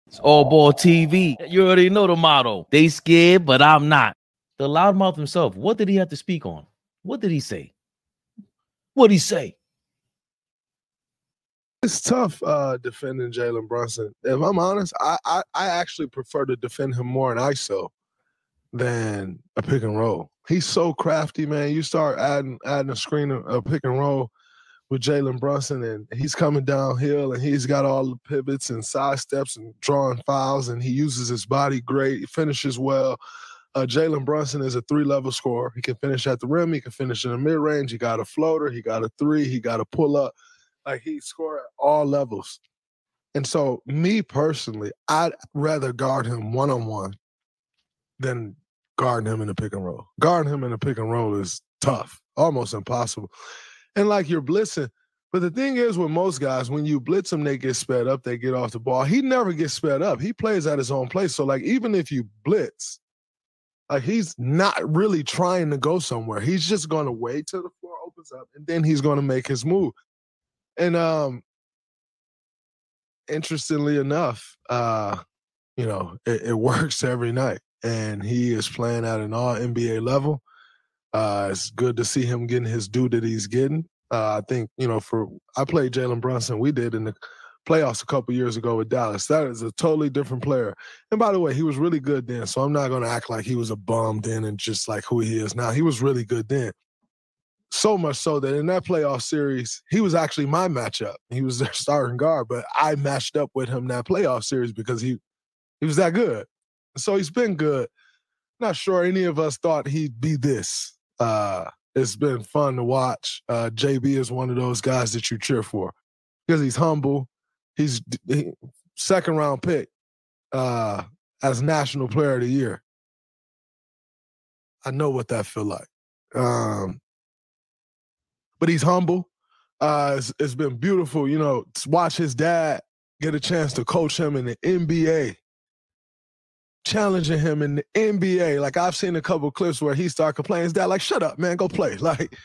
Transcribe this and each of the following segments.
It's AllBall TV. You already know the motto. They scared, but I'm not. The loudmouth himself, what did he have to speak on? What did he say? What did he say? It's tough defending Jalen Brunson. If I'm honest, I actually prefer to defend him more in ISO than a pick and roll. He's so crafty, man. You start adding a screen, a pick and roll with Jalen Brunson, and he's coming downhill, and he's got all the pivots and side steps and drawing fouls, and he uses his body great. He finishes well. Jalen Brunson is a three-level scorer. He can finish at the rim. He can finish in the mid-range. He got a floater. He got a three. He got a pull-up. Like, he score at all levels. And so, me personally, I'd rather guard him one-on-one than guarding him in the pick and roll. Guarding him in the pick and roll is tough, almost impossible. And, like, you're blitzing. But the thing is with most guys, when you blitz them, they get sped up. They get off the ball. He never gets sped up. He plays at his own pace. So, like, even if you blitz, like, he's not really trying to go somewhere. He's just going to wait till the floor opens up, and then he's going to make his move. And interestingly enough, it works every night, and he is playing at an all-NBA level. It's good to see him getting his due that he's getting. I think, I played Jalen Brunson. We did in the playoffs a couple years ago with Dallas. That is a totally different player. And by the way, he was really good then, so I'm not going to act like he was a bum then and just like who he is now. He was really good then. So much so that in that playoff series, he was actually my matchup. He was their starting guard, but I matched up with him that playoff series because he was that good. So he's been good. Not sure any of us thought he'd be this. It's been fun to watch. JB is one of those guys that you cheer for because he's humble. He's second-round pick as National Player of the Year. I know what that feel like. But he's humble. It's been beautiful, to watch his dad get a chance to coach him in the NBA, challenging him in the NBA. Like, I've seen a couple clips where he started complaining. His dad, like, shut up, man, go play. Like,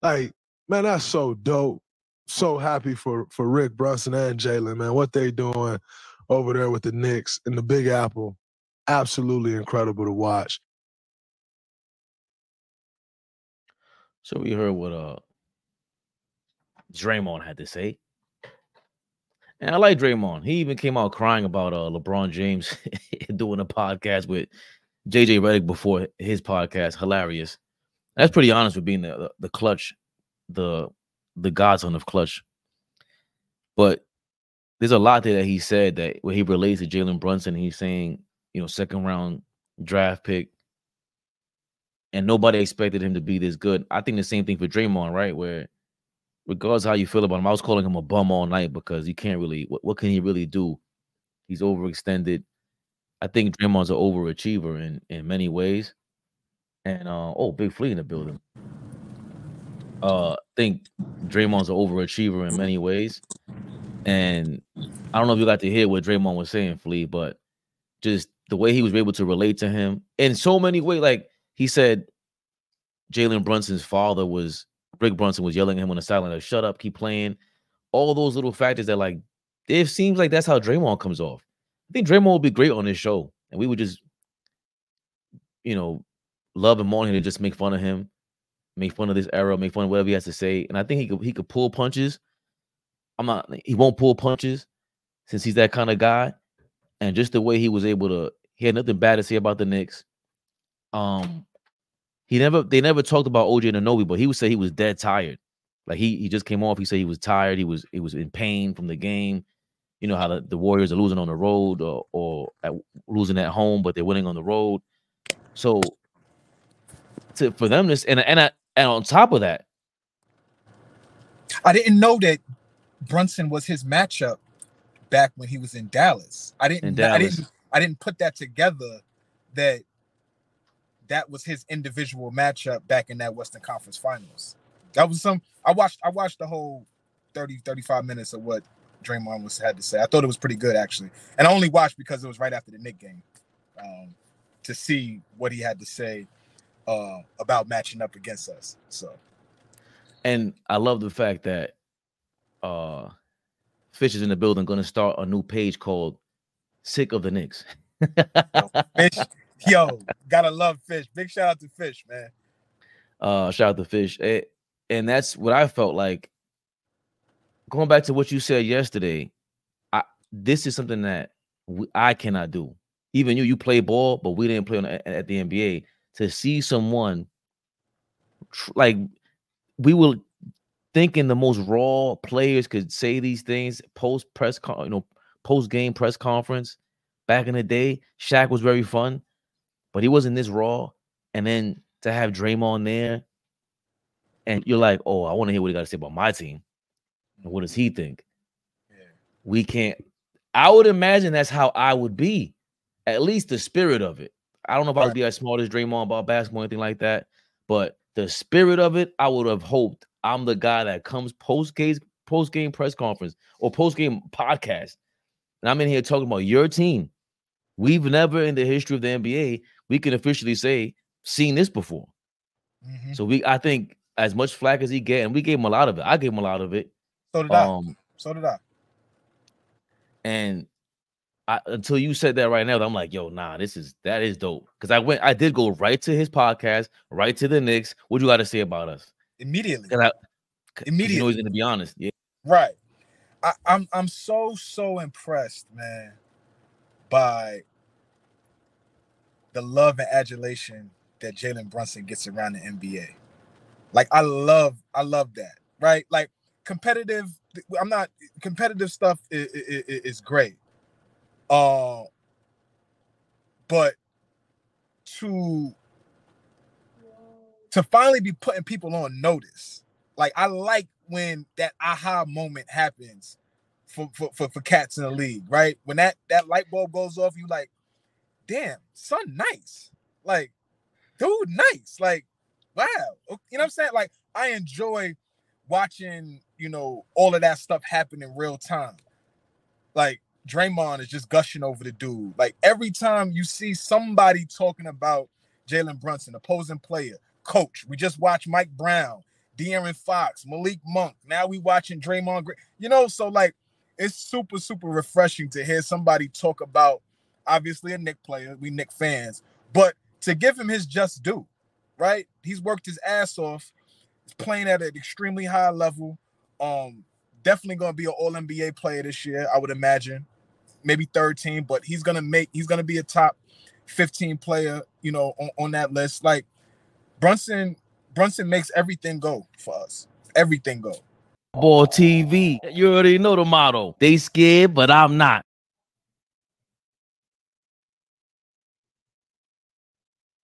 man, that's so dope. So happy for Rick Brunson and Jalen, man. What they doing over there with the Knicks in the Big Apple, absolutely incredible to watch. So we heard what Draymond had to say. And I like Draymond. He even came out crying about LeBron James doing a podcast with JJ Redick before his podcast. Hilarious. That's pretty honest with being the clutch, the godson of clutch. But there's a lot there that he said that where he relates to Jalen Brunson. He's saying, second round draft pick. And nobody expected him to be this good. I think the same thing for Draymond, right? Where regardless of how you feel about him, I was calling him a bum all night because you can't really, what can he really do? He's overextended. I think Draymond's an overachiever in many ways. And, Big Flea in the building. I think Draymond's an overachiever in many ways. And I don't know if you got to hear what Draymond was saying, Flea, but just the way he was able to relate to him in so many ways. Like, he said Jalen Brunson's father Rick Brunson was yelling at him on the sideline, like, shut up, keep playing. All those little factors that, like, it seems like that's how Draymond comes off. I think Draymond would be great on this show. And we would just, love him on him to just make fun of him, make fun of this era, make fun of whatever he has to say. And I think he could pull punches. He won't pull punches since he's that kind of guy. And just the way he was able to, he had nothing bad to say about the Knicks. They never talked about OJ Anunoby, but he would say he was dead tired. Like, he just came off. He said he was tired. He was in pain from the game. You know how the Warriors are losing on the road or losing at home, but they're winning on the road. So for them, and on top of that, I didn't know that Brunson was his matchup back when he was in Dallas. I didn't put that together that was his individual matchup back in that Western Conference Finals. That was I watched the whole 35 minutes of what Draymond had to say. I thought it was pretty good, actually. And I only watched because it was right after the Knicks game to see what he had to say about matching up against us. So, and I love the fact that Fish is in the building, going to start a new page called sick of the Knicks. Fish, yo, gotta love Fish. Big shout out to Fish, man. Shout out to Fish. And that's what I felt like. Going back to what you said yesterday, this is something that I cannot do. Even you play ball, but we didn't play at the NBA. To see someone like we were thinking the most raw players could say these things post game press conference back in the day. Shaq was very fun, but he wasn't this raw. And then to have Draymond there, and you're like, oh, I want to hear what he got to say about my team. And what does he think? Yeah. We can't. I would imagine that's how I would be, at least the spirit of it. I don't know if I would be as smart as Draymond about basketball or anything like that, but the spirit of it, I would have hoped I'm the guy that comes post-game press conference or post-game podcast, and I'm in here talking about your team. We've never in the history of the NBA, we can officially say, seen this before. Mm-hmm. So I think as much flack as he get, and we gave him a lot of it. I gave him a lot of it. So did I. So did I. And until you said that right now, I'm like, yo, nah, that is dope. Because I did go right to his podcast, right to the Knicks. What you got to say about us? Immediately. Immediately. You know he's gonna be honest. Yeah. Right. I'm so impressed, man, by the love and adulation that Jalen Brunson gets around the NBA. Like I love that. Right? Like competitive stuff is great. But to finally be putting people on notice, like I like when that aha moment happens for cats in the league, right? When that light bulb goes off, you like, damn, son, nice. Like, dude, nice. Like, wow. You know what I'm saying? Like, I enjoy watching, all of that stuff happen in real time. Like, Draymond is just gushing over the dude. Like, every time you see somebody talking about Jalen Brunson, opposing player, coach, we just watched Mike Brown, De'Aaron Fox, Malik Monk. Now we watching Draymond. So like it's super, super refreshing to hear somebody talk about obviously a Knicks player. We Knicks fans, but to give him his just due, right? He's worked his ass off. He's playing at an extremely high level. Definitely going to be an All-NBA player this year, I would imagine. Maybe third team, but he's going to be a top 15 player, on that list. Like Brunson makes everything go for us. Everything go. AllBall TV. You already know the motto. They scared, but I'm not.